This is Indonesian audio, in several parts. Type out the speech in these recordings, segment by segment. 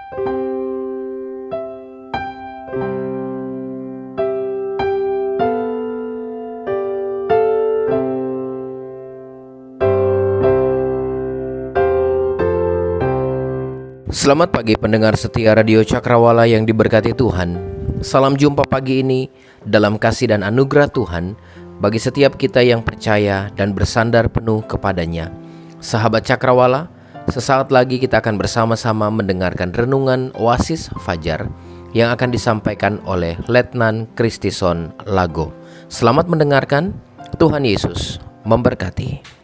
Selamat pagi pendengar setia Radio Cakrawala yang diberkati Tuhan. Salam jumpa pagi ini dalam kasih dan anugerah Tuhan bagi setiap kita yang percaya dan bersandar penuh kepadanya. Sahabat Cakrawala, sesaat lagi kita akan bersama-sama mendengarkan renungan Oasis Fajar yang akan disampaikan oleh Letnan Kristison Lago. Selamat mendengarkan, Tuhan Yesus memberkati.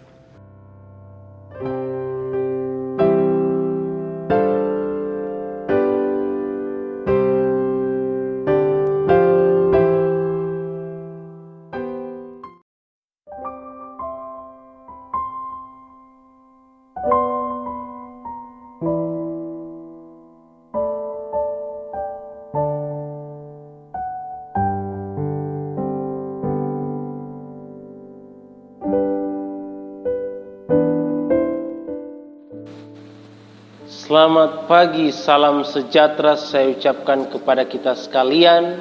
Selamat pagi, salam sejahtera saya ucapkan kepada kita sekalian,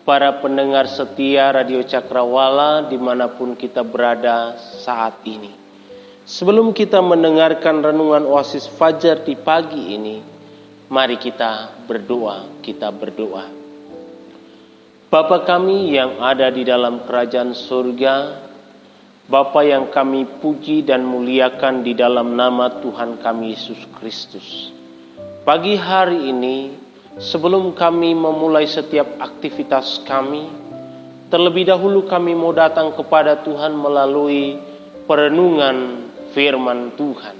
para pendengar setia Radio Cakrawala dimanapun kita berada saat ini. Sebelum kita mendengarkan renungan Oasis Fajar di pagi ini, mari kita berdoa. Bapa kami yang ada di dalam kerajaan surga, Bapa yang kami puji dan muliakan di dalam nama Tuhan kami Yesus Kristus. Pagi hari ini, sebelum kami memulai setiap aktivitas kami, terlebih dahulu kami mau datang kepada Tuhan melalui perenungan firman Tuhan.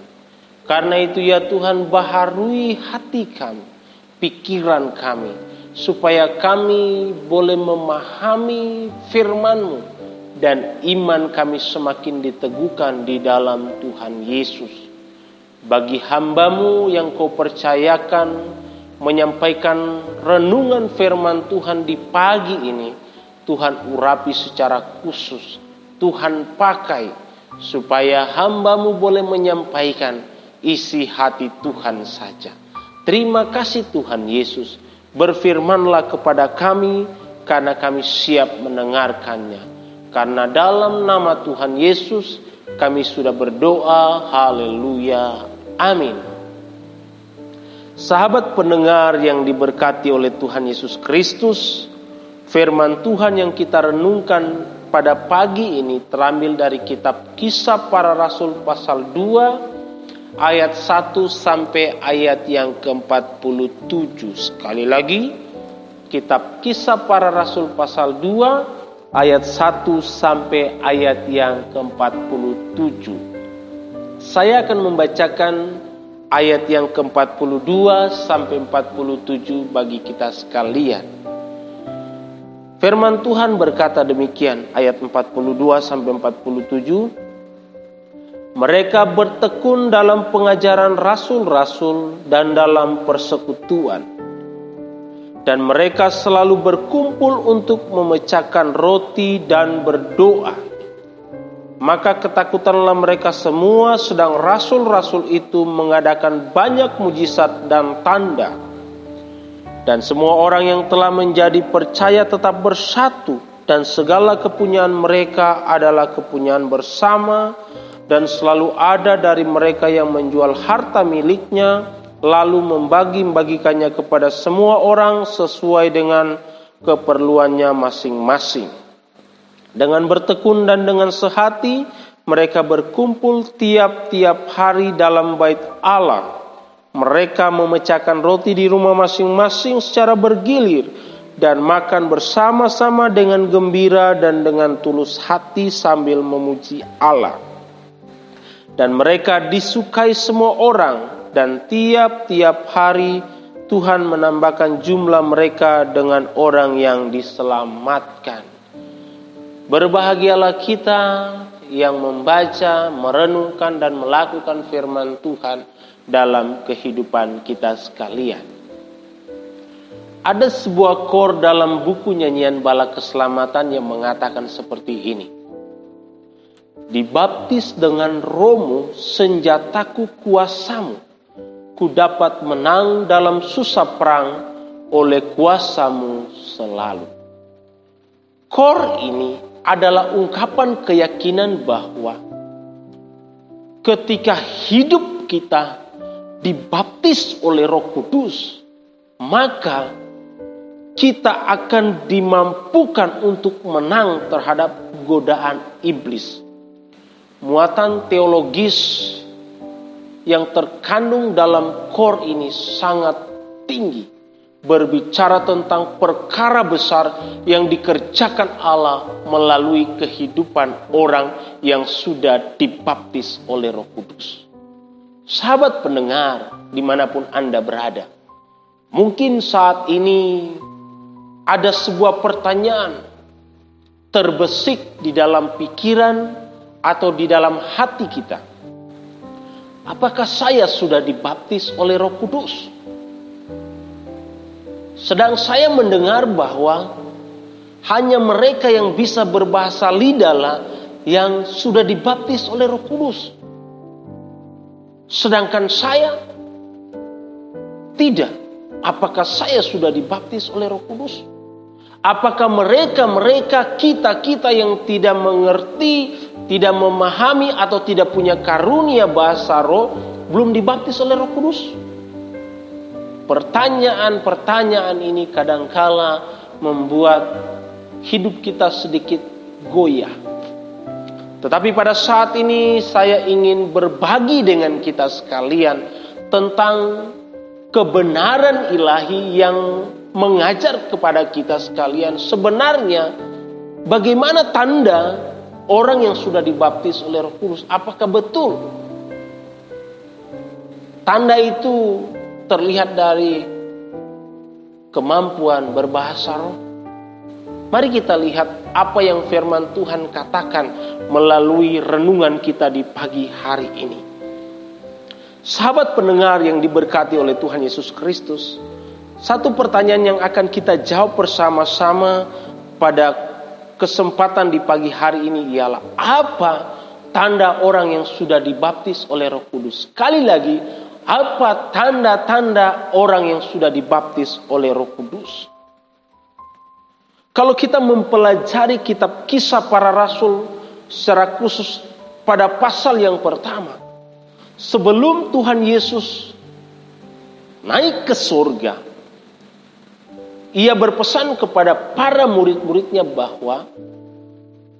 Karena itu ya Tuhan, baharui hati kami, pikiran kami, supaya kami boleh memahami firman-Mu, dan iman kami semakin diteguhkan di dalam Tuhan Yesus. Bagi hamba-Mu yang Kau percayakan menyampaikan renungan firman Tuhan di pagi ini, Tuhan urapi secara khusus, Tuhan pakai supaya hamba-Mu boleh menyampaikan isi hati Tuhan saja. Terima kasih Tuhan Yesus, berfirmanlah kepada kami karena kami siap mendengarkannya. Karena dalam nama Tuhan Yesus kami sudah berdoa, haleluya, amin. Sahabat pendengar yang diberkati oleh Tuhan Yesus Kristus, firman Tuhan yang kita renungkan pada pagi ini terambil dari kitab Kisah Para Rasul pasal 2 ayat 1 sampai ayat yang ke-47. Sekali lagi, kitab Kisah Para Rasul pasal 2 ayat 1 sampai ayat yang ke-47. Saya akan membacakan ayat yang ke-42 sampai 47 bagi kita sekalian. Firman Tuhan berkata demikian, ayat 42 sampai 47. Mereka bertekun dalam pengajaran rasul-rasul dan dalam persekutuan. Dan mereka selalu berkumpul untuk memecahkan roti dan berdoa. Maka ketakutanlah mereka semua, sedang rasul-rasul itu mengadakan banyak mujizat dan tanda. Dan semua orang yang telah menjadi percaya tetap bersatu, dan segala kepunyaan mereka adalah kepunyaan bersama, dan selalu ada dari mereka yang menjual harta miliknya, lalu membagi-bagikannya kepada semua orang sesuai dengan keperluannya masing-masing. Dengan bertekun dan dengan sehati, mereka berkumpul tiap-tiap hari dalam bait Allah. Mereka memecahkan roti di rumah masing-masing secara bergilir dan makan bersama-sama dengan gembira dan dengan tulus hati sambil memuji Allah. Dan mereka disukai semua orang, dan tiap-tiap hari Tuhan menambahkan jumlah mereka dengan orang yang diselamatkan. Berbahagialah kita yang membaca, merenungkan dan melakukan firman Tuhan dalam kehidupan kita sekalian. Ada sebuah kor dalam buku nyanyian Bala Keselamatan yang mengatakan seperti ini. Dibaptis dengan rohmu, senjataku kuasamu. ku dapat menang dalam susah perang oleh kuasa-Mu selalu. Kor ini adalah ungkapan keyakinan bahwa ketika hidup kita dibaptis oleh Roh Kudus, maka kita akan dimampukan untuk menang terhadap godaan iblis. Muatan teologis yang terkandung dalam kor ini sangat tinggi, berbicara tentang perkara besar yang dikerjakan Allah melalui kehidupan orang yang sudah dibaptis oleh Roh Kudus. Sahabat pendengar, dimanapun Anda berada, mungkin saat ini ada sebuah pertanyaan terbesik di dalam pikiran atau di dalam hati kita. Apakah saya sudah dibaptis oleh Roh Kudus? Sedang saya mendengar bahwa hanya mereka yang bisa berbahasa lidah yang sudah dibaptis oleh Roh Kudus. Sedangkan saya tidak. Apakah saya sudah dibaptis oleh Roh Kudus? Apakah mereka kita yang tidak mengerti, tidak memahami atau tidak punya karunia bahasa roh belum dibaptis oleh Roh Kudus? Pertanyaan-pertanyaan ini kadangkala membuat hidup kita sedikit goyah. Tetapi pada saat ini saya ingin berbagi dengan kita sekalian tentang kebenaran ilahi yang mengajar kepada kita sekalian sebenarnya bagaimana tanda orang yang sudah dibaptis oleh Roh Kudus. Apakah betul tanda itu terlihat dari kemampuan berbahasa roh? Mari kita lihat apa yang firman Tuhan katakan melalui renungan kita di pagi hari ini. Sahabat pendengar yang diberkati oleh Tuhan Yesus Kristus, satu pertanyaan yang akan kita jawab bersama-sama pada kesempatan di pagi hari ini ialah, apa tanda orang yang sudah dibaptis oleh Roh Kudus? Sekali lagi, apa tanda-tanda orang yang sudah dibaptis oleh Roh Kudus? Kalau kita mempelajari kitab Kisah Para Rasul secara khusus pada pasal yang pertama, sebelum Tuhan Yesus naik ke surga, Ia berpesan kepada para murid-muridnya bahwa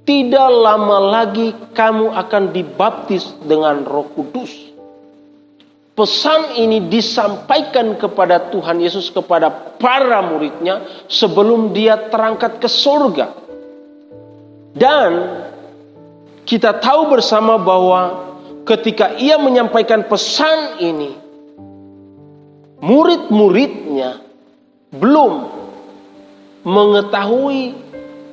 tidak lama lagi kamu akan dibaptis dengan Roh Kudus. Pesan ini disampaikan kepada Tuhan Yesus kepada para muridnya sebelum Dia terangkat ke surga. Dan kita tahu bersama bahwa ketika Ia menyampaikan pesan ini, murid-muridnya belum mengetahui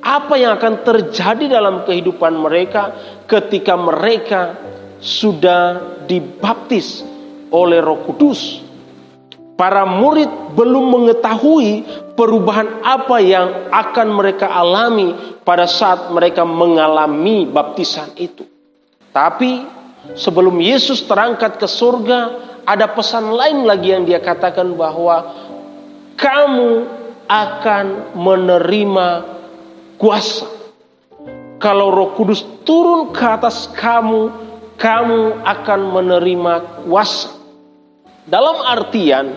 apa yang akan terjadi dalam kehidupan mereka ketika mereka sudah dibaptis oleh Roh Kudus. Para murid belum mengetahui perubahan apa yang akan mereka alami pada saat mereka mengalami baptisan itu. Tapi sebelum Yesus terangkat ke surga, ada pesan lain lagi yang Dia katakan bahwa kamu akan menerima kuasa. Kalau Roh Kudus turun ke atas kamu, kamu akan menerima kuasa. Dalam artian,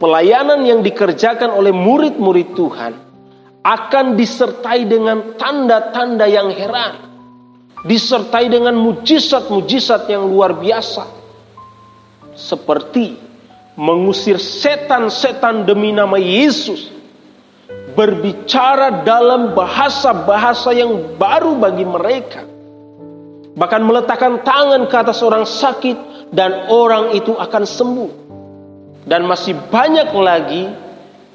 pelayanan yang dikerjakan oleh murid-murid Tuhan akan disertai dengan tanda-tanda yang heran, disertai dengan mujizat-mujizat yang luar biasa, seperti mengusir setan-setan demi nama Yesus, berbicara dalam bahasa-bahasa yang baru bagi mereka, bahkan meletakkan tangan ke atas orang sakit dan orang itu akan sembuh. Dan masih banyak lagi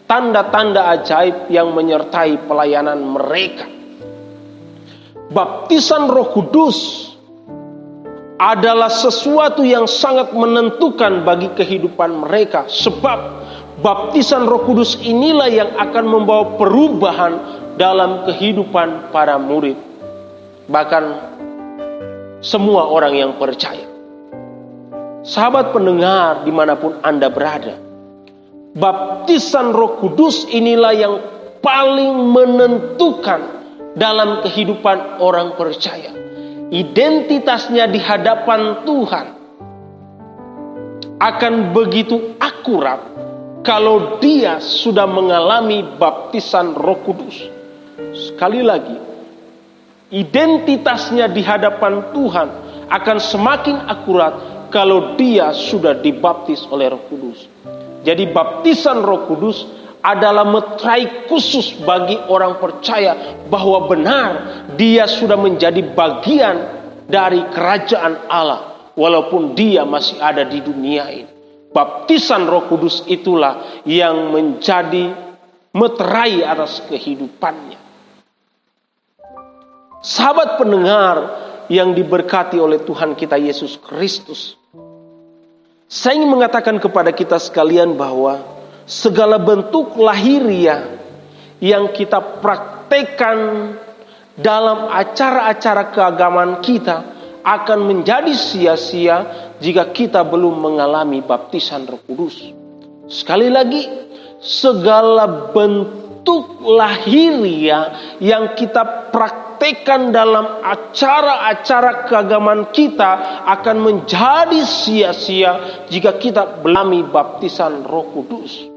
tanda-tanda ajaib yang menyertai pelayanan mereka. Baptisan Roh Kudus adalah sesuatu yang sangat menentukan bagi kehidupan mereka, sebab baptisan Roh Kudus inilah yang akan membawa perubahan dalam kehidupan para murid, bahkan semua orang yang percaya. Sahabat pendengar dimanapun Anda berada, baptisan Roh Kudus inilah yang paling menentukan dalam kehidupan orang percaya. Identitasnya di hadapan Tuhan akan begitu akurat kalau dia sudah mengalami baptisan Roh Kudus. Sekali lagi, identitasnya di hadapan Tuhan akan semakin akurat kalau dia sudah dibaptis oleh Roh Kudus. Jadi baptisan Roh Kudus adalah meterai khusus bagi orang percaya bahwa benar dia sudah menjadi bagian dari kerajaan Allah walaupun dia masih ada di dunia ini. Baptisan Roh Kudus itulah yang menjadi meterai atas kehidupannya. Sahabat pendengar yang diberkati oleh Tuhan kita Yesus Kristus, saya ingin mengatakan kepada kita sekalian bahwa segala bentuk lahiriah yang kita praktekkan dalam acara-acara keagamaan kita akan menjadi sia-sia jika kita belum mengalami baptisan Roh Kudus. Sekali lagi, segala bentuk lahiriah yang kita praktekkan dalam acara-acara keagamaan kita akan menjadi sia-sia jika kita belum mengalami baptisan Roh Kudus.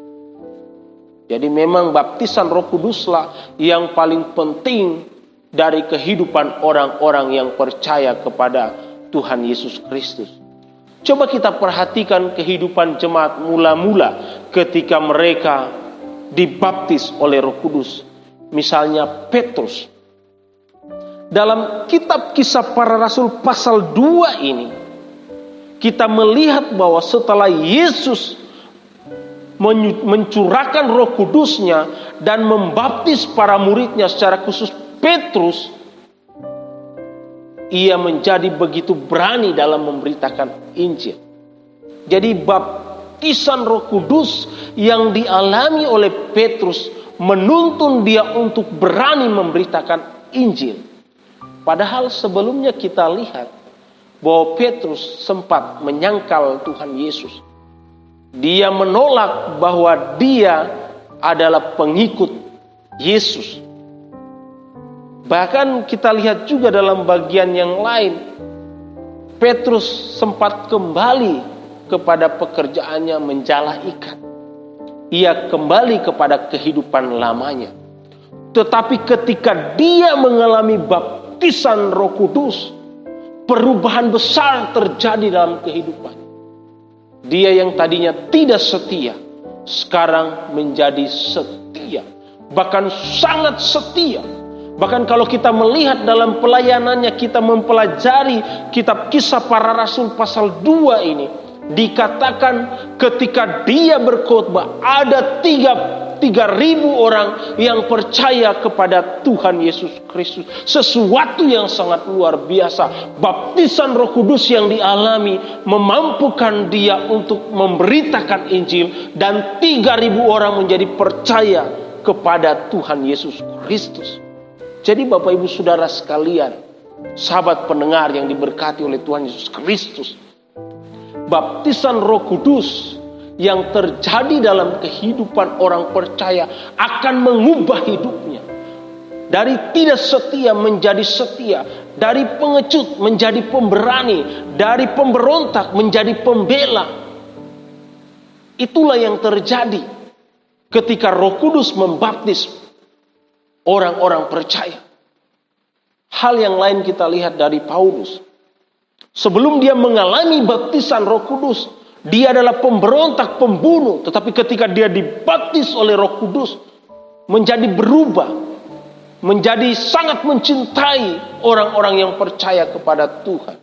Jadi memang baptisan Roh Kuduslah yang paling penting dari kehidupan orang-orang yang percaya kepada Tuhan Yesus Kristus. Coba kita perhatikan kehidupan jemaat mula-mula ketika mereka dibaptis oleh Roh Kudus. Misalnya Petrus. Dalam kitab Kisah Para Rasul pasal 2 ini, kita melihat bahwa setelah Yesus mencurahkan Roh Kudusnya dan membaptis para muridnya, secara khusus Petrus, ia menjadi begitu berani dalam memberitakan Injil. Jadi baptisan Roh Kudus yang dialami oleh Petrus menuntun dia untuk berani memberitakan Injil. Padahal sebelumnya kita lihat bahwa Petrus sempat menyangkal Tuhan Yesus. Dia menolak bahwa dia adalah pengikut Yesus. Bahkan kita lihat juga dalam bagian yang lain, Petrus sempat kembali kepada pekerjaannya menjala ikan. Ia kembali kepada kehidupan lamanya. Tetapi ketika dia mengalami baptisan Roh Kudus, perubahan besar terjadi dalam kehidupannya. Dia yang tadinya tidak setia, sekarang menjadi setia. Bahkan sangat setia. Bahkan kalau kita melihat dalam pelayanannya, kita mempelajari kitab Kisah Para Rasul pasal 2 ini, dikatakan ketika dia berkhotbah ada 3.000 orang yang percaya kepada Tuhan Yesus Kristus. Sesuatu yang sangat luar biasa. Baptisan Roh Kudus yang dialami memampukan dia untuk memberitakan Injil, dan 3.000 orang menjadi percaya kepada Tuhan Yesus Kristus. Jadi Bapak Ibu Saudara sekalian, sahabat pendengar yang diberkati oleh Tuhan Yesus Kristus, baptisan Roh Kudus yang terjadi dalam kehidupan orang percaya akan mengubah hidupnya. Dari tidak setia menjadi setia, dari pengecut menjadi pemberani, dari pemberontak menjadi pembela. Itulah yang terjadi ketika Roh Kudus membaptis orang-orang percaya. Hal yang lain kita lihat dari Paulus. Sebelum dia mengalami baptisan Roh Kudus, dia adalah pemberontak, pembunuh. Tetapi ketika dia dibaptis oleh Roh Kudus, menjadi berubah, menjadi sangat mencintai orang-orang yang percaya kepada Tuhan.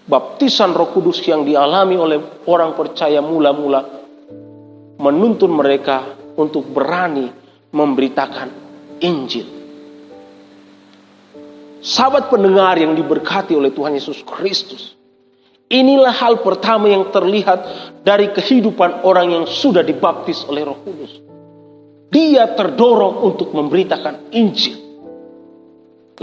Baptisan Roh Kudus yang dialami oleh orang percaya mula-mula menuntun mereka untuk berani memberitakan Injil. Sahabat pendengar yang diberkati oleh Tuhan Yesus Kristus, inilah hal pertama yang terlihat dari kehidupan orang yang sudah dibaptis oleh Roh Kudus. Dia terdorong untuk memberitakan Injil.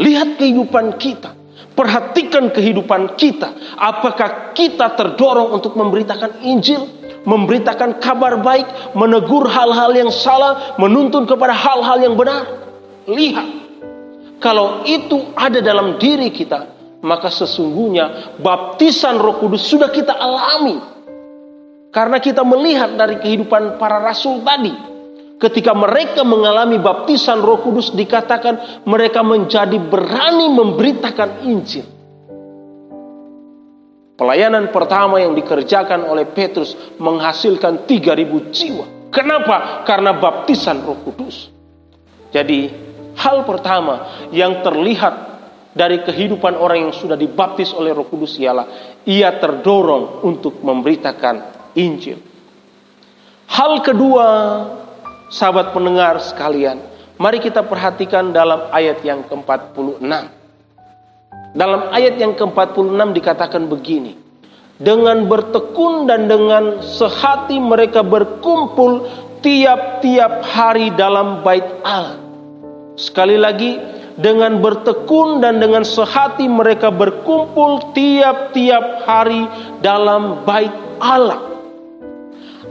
Lihat kehidupan kita. Perhatikan kehidupan kita. Apakah kita terdorong untuk memberitakan Injil, memberitakan kabar baik, menegur hal-hal yang salah, menuntun kepada hal-hal yang benar? Lihat, kalau itu ada dalam diri kita, maka sesungguhnya baptisan Roh Kudus sudah kita alami. Karena kita melihat dari kehidupan para rasul tadi, ketika mereka mengalami baptisan Roh Kudus, dikatakan mereka menjadi berani memberitakan Injil. Pelayanan pertama yang dikerjakan oleh Petrus menghasilkan 3.000 jiwa. Kenapa? Karena baptisan Roh Kudus. Jadi hal pertama yang terlihat dari kehidupan orang yang sudah dibaptis oleh Roh Kudus ialah ia terdorong untuk memberitakan Injil. Hal kedua, sahabat pendengar sekalian, mari kita perhatikan dalam ayat yang ke-46. Dalam ayat yang ke-46 dikatakan begini: dengan bertekun dan dengan sehati mereka berkumpul tiap-tiap hari dalam bait Allah. Sekali lagi, dengan bertekun dan dengan sehati mereka berkumpul tiap-tiap hari dalam bait Allah.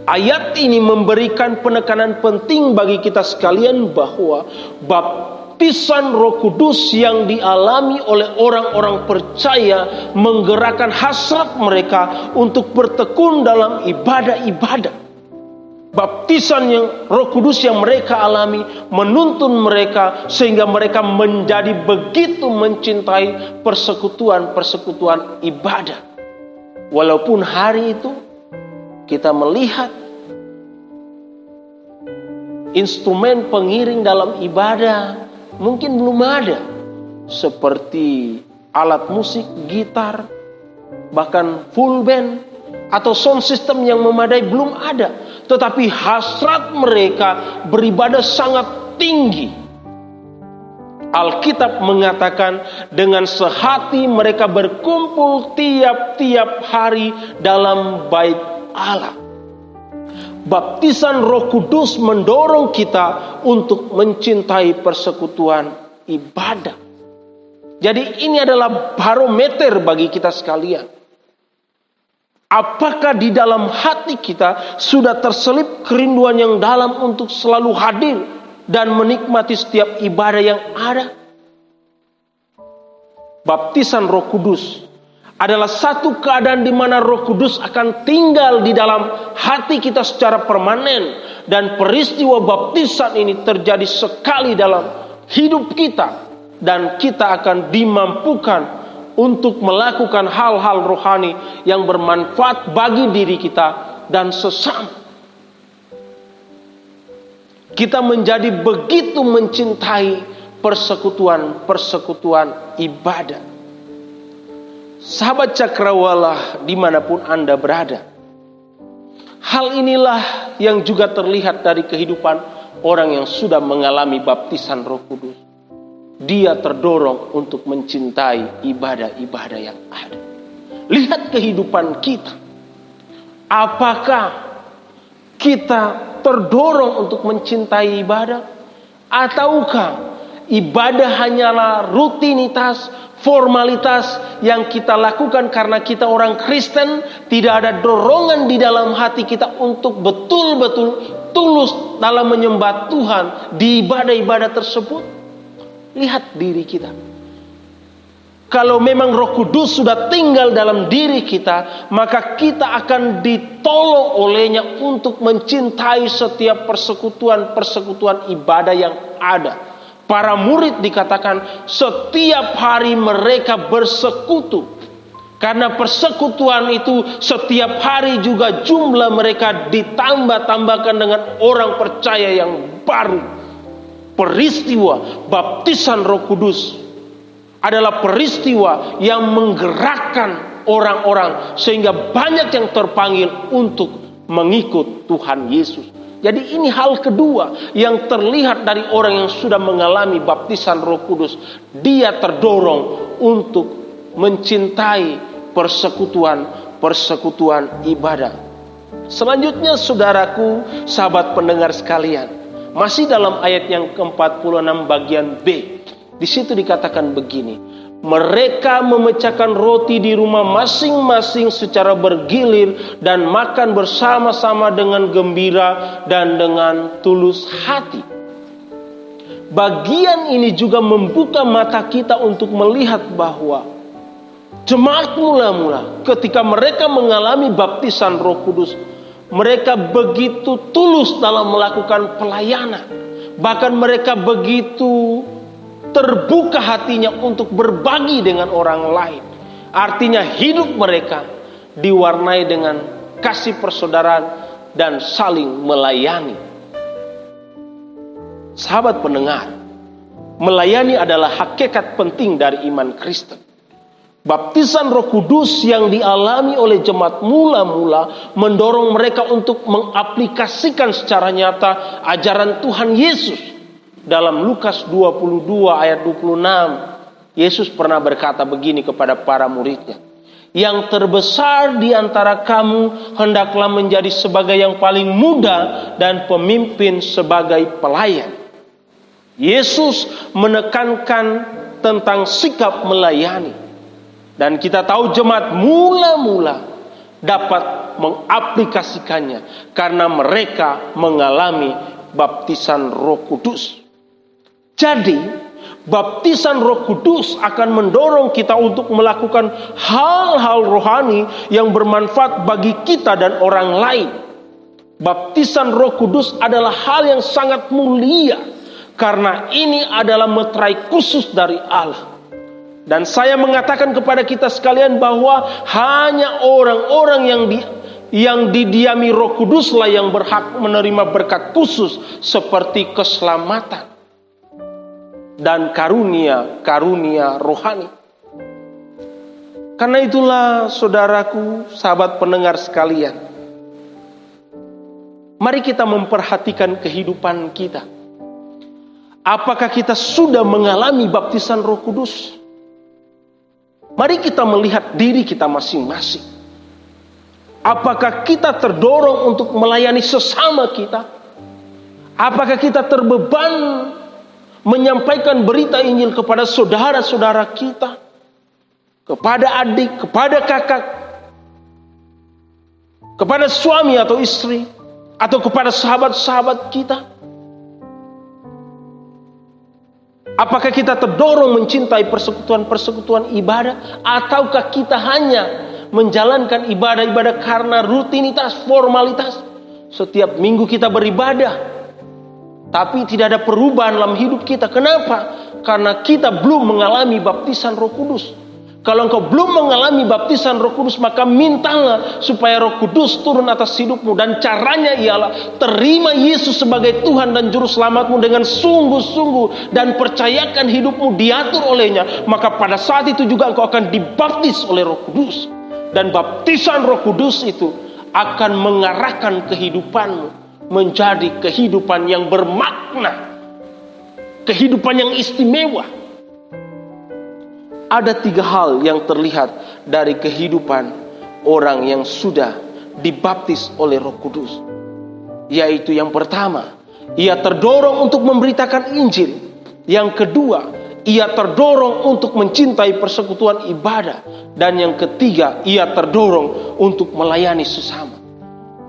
Ayat ini memberikan penekanan penting bagi kita sekalian bahwa baptisan Roh Kudus yang dialami oleh orang-orang percaya menggerakkan hasrat mereka untuk bertekun dalam ibadah-ibadah. Baptisan yang Roh Kudus yang mereka alami menuntun mereka sehingga mereka menjadi begitu mencintai persekutuan-persekutuan ibadah. Walaupun hari itu kita melihat instrumen pengiring dalam ibadah mungkin belum ada, seperti alat musik, gitar, bahkan full band atau sound system yang memadai belum ada. Tetapi hasrat mereka beribadah sangat tinggi. Alkitab mengatakan dengan sehati mereka berkumpul tiap-tiap hari dalam bait Allah. Baptisan Roh Kudus mendorong kita untuk mencintai persekutuan ibadah. Jadi ini adalah barometer bagi kita sekalian. Apakah di dalam hati kita sudah terselip kerinduan yang dalam untuk selalu hadir dan menikmati setiap ibadah yang ada? Baptisan Roh Kudus adalah satu keadaan di mana Roh Kudus akan tinggal di dalam hati kita secara permanen, dan peristiwa baptisan ini terjadi sekali dalam hidup kita, dan kita akan dimampukan untuk melakukan hal-hal rohani yang bermanfaat bagi diri kita dan sesama. Kita menjadi begitu mencintai persekutuan ibadah. Sahabat Cakrawala dimanapun Anda berada, hal inilah yang juga terlihat dari kehidupan orang yang sudah mengalami baptisan Roh Kudus. Dia terdorong untuk mencintai ibadah-ibadah yang ada. Lihat kehidupan kita. Apakah kita terdorong untuk mencintai ibadah? Ataukah ibadah hanyalah rutinitas, formalitas yang kita lakukan karena kita orang Kristen, tidak ada dorongan di dalam hati kita untuk betul-betul tulus dalam menyembah Tuhan di ibadah-ibadah tersebut? Lihat diri kita. Kalau memang Roh Kudus sudah tinggal dalam diri kita, maka kita akan ditolong olehnya untuk mencintai setiap persekutuan ibadah yang ada. Para murid dikatakan setiap hari mereka bersekutu. Karena persekutuan itu setiap hari juga jumlah mereka ditambah-tambahkan dengan orang percaya yang baru. Peristiwa baptisan Roh Kudus adalah peristiwa yang menggerakkan orang-orang sehingga banyak yang terpanggil untuk mengikut Tuhan Yesus. Jadi ini hal kedua yang terlihat dari orang yang sudah mengalami baptisan Roh Kudus. Dia terdorong untuk mencintai persekutuan ibadah. Selanjutnya saudaraku, sahabat pendengar sekalian, masih dalam ayat yang ke-46 bagian B. Di situ dikatakan begini: Mereka memecahkan roti di rumah masing-masing secara bergilir dan makan bersama-sama dengan gembira dan dengan tulus hati. Bagian ini juga membuka mata kita untuk melihat bahwa jemaat mula-mula ketika mereka mengalami baptisan Roh Kudus, mereka begitu tulus dalam melakukan pelayanan. Bahkan mereka begitu terbuka hatinya untuk berbagi dengan orang lain. Artinya hidup mereka diwarnai dengan kasih persaudaraan dan saling melayani. Sahabat pendengar, melayani adalah hakikat penting dari iman Kristen. Baptisan Roh Kudus yang dialami oleh jemaat mula-mula mendorong mereka untuk mengaplikasikan secara nyata ajaran Tuhan Yesus. Dalam Lukas 22 ayat 26, Yesus pernah berkata begini kepada para muridnya, "Yang terbesar di antara kamu hendaklah menjadi sebagai yang paling muda dan pemimpin sebagai pelayan." Yesus menekankan tentang sikap melayani. Dan kita tahu jemaat mula-mula dapat mengaplikasikannya karena mereka mengalami baptisan Roh Kudus. Jadi, baptisan Roh Kudus akan mendorong kita untuk melakukan hal-hal rohani yang bermanfaat bagi kita dan orang lain. Baptisan Roh Kudus adalah hal yang sangat mulia karena ini adalah meterai khusus dari Allah. Dan saya mengatakan kepada kita sekalian bahwa hanya orang-orang yang didiami Roh Kuduslah yang berhak menerima berkat khusus seperti keselamatan dan karunia rohani. Karena itulah saudaraku, sahabat pendengar sekalian, mari kita memperhatikan kehidupan kita. Apakah kita sudah mengalami baptisan Roh Kudus? Mari kita melihat diri kita masing-masing. Apakah kita terdorong untuk melayani sesama kita? Apakah kita terbeban menyampaikan berita Injil kepada saudara-saudara kita, kepada adik, kepada kakak, kepada suami atau istri, atau kepada sahabat-sahabat kita? Apakah kita terdorong mencintai persekutuan-persekutuan ibadah, ataukah kita hanya menjalankan ibadah-ibadah karena rutinitas, formalitas? Setiap minggu kita beribadah, tapi tidak ada perubahan dalam hidup kita. Kenapa? Karena kita belum mengalami baptisan Roh Kudus. Kalau engkau belum mengalami baptisan Roh Kudus, maka mintalah supaya Roh Kudus turun atas hidupmu. Dan caranya ialah terima Yesus sebagai Tuhan dan Juru Selamatmu dengan sungguh-sungguh, dan percayakan hidupmu diatur olehnya. Maka pada saat itu juga engkau akan dibaptis oleh Roh Kudus. Dan baptisan Roh Kudus itu akan mengarahkan kehidupanmu menjadi kehidupan yang bermakna, kehidupan yang istimewa. Ada 3 hal yang terlihat dari kehidupan orang yang sudah dibaptis oleh Roh Kudus. Yaitu yang pertama, ia terdorong untuk memberitakan Injil. Yang kedua, ia terdorong untuk mencintai persekutuan ibadah. Dan yang ketiga, ia terdorong untuk melayani sesama.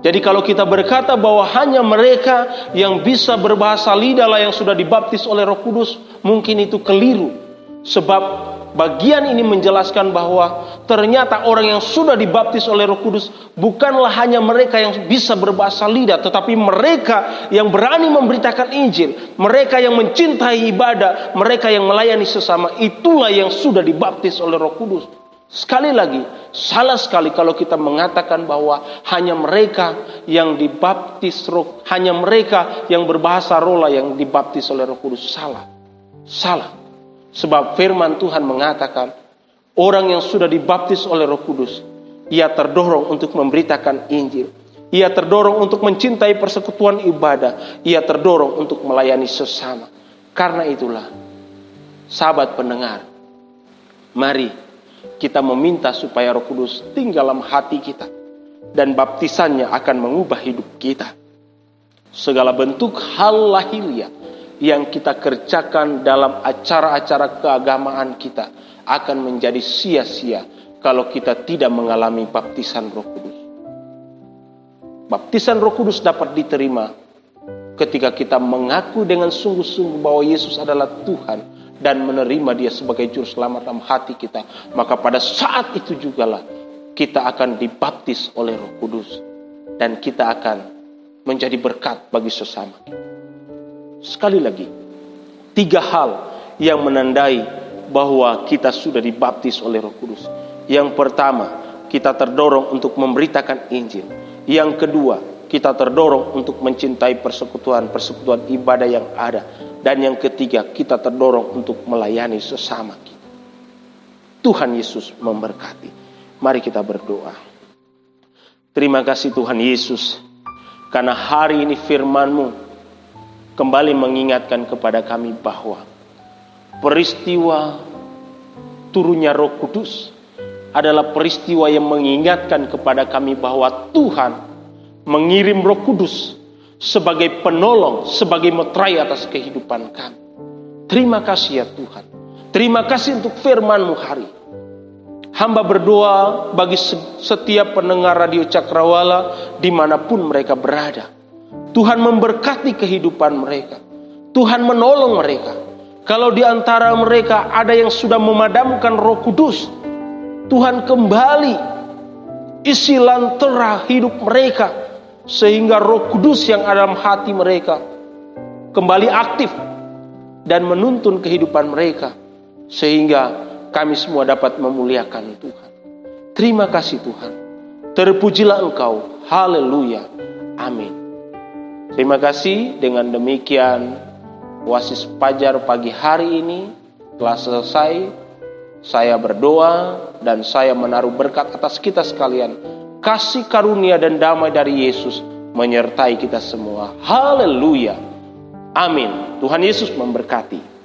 Jadi kalau kita berkata bahwa hanya mereka yang bisa berbahasa lidah lah yang sudah dibaptis oleh Roh Kudus, mungkin itu keliru. Sebab bagian ini menjelaskan bahwa ternyata orang yang sudah dibaptis oleh Roh Kudus bukanlah hanya mereka yang bisa berbahasa lidah, tetapi mereka yang berani memberitakan Injil, mereka yang mencintai ibadah, mereka yang melayani sesama. Itulah yang sudah dibaptis oleh Roh Kudus. Sekali lagi, salah sekali kalau kita mengatakan bahwa hanya mereka yang dibaptis Roh, hanya mereka yang berbahasa roh lah yang dibaptis oleh Roh Kudus. Salah. Sebab firman Tuhan mengatakan, orang yang sudah dibaptis oleh Roh Kudus, ia terdorong untuk memberitakan Injil. Ia terdorong untuk mencintai persekutuan ibadah. Ia terdorong untuk melayani sesama. Karena itulah, sahabat pendengar, mari kita meminta supaya Roh Kudus tinggal dalam hati kita. Dan baptisannya akan mengubah hidup kita. Segala bentuk hal lahiriah yang kita kerjakan dalam acara-acara keagamaan kita akan menjadi sia-sia kalau kita tidak mengalami baptisan Roh Kudus. Baptisan Roh Kudus dapat diterima ketika kita mengaku dengan sungguh-sungguh bahwa Yesus adalah Tuhan dan menerima Dia sebagai juru selamat dalam hati kita. Maka pada saat itu jugalah kita akan dibaptis oleh Roh Kudus dan kita akan menjadi berkat bagi sesama kita. Sekali lagi, 3 hal yang menandai bahwa kita sudah dibaptis oleh Roh Kudus. Yang pertama, kita terdorong untuk memberitakan Injil. Yang kedua, kita terdorong untuk mencintai persekutuan ibadah yang ada. Dan yang ketiga, kita terdorong untuk melayani sesama kita. Tuhan Yesus memberkati. Mari kita berdoa. Terima kasih Tuhan Yesus, karena hari ini firman-Mu kembali mengingatkan kepada kami bahwa peristiwa turunnya Roh Kudus adalah peristiwa yang mengingatkan kepada kami bahwa Tuhan mengirim Roh Kudus sebagai penolong, sebagai meterai atas kehidupan kami. Terima kasih ya Tuhan. Terima kasih untuk firman-Mu hari. Hamba berdoa bagi setiap pendengar Radio Cakrawala dimanapun mereka berada. Tuhan memberkati kehidupan mereka. Tuhan menolong mereka. Kalau di antara mereka ada yang sudah memadamkan Roh Kudus, Tuhan kembali isi lantera hidup mereka, sehingga Roh Kudus yang ada dalam hati mereka kembali aktif dan menuntun kehidupan mereka, sehingga kami semua dapat memuliakan Tuhan. Terima kasih Tuhan. Terpujilah Engkau. Haleluya. Amin. Terima kasih. Dengan demikian Oasis Fajar pagi hari ini telah selesai. Saya berdoa dan saya menaruh berkat atas kita sekalian. Kasih karunia dan damai dari Yesus menyertai kita semua. Haleluya. Amin. Tuhan Yesus memberkati.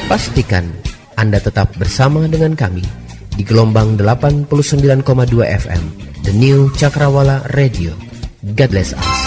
Pastikan Anda tetap bersama dengan kami di gelombang 89,2 FM, The New Cakrawala Radio. God bless us.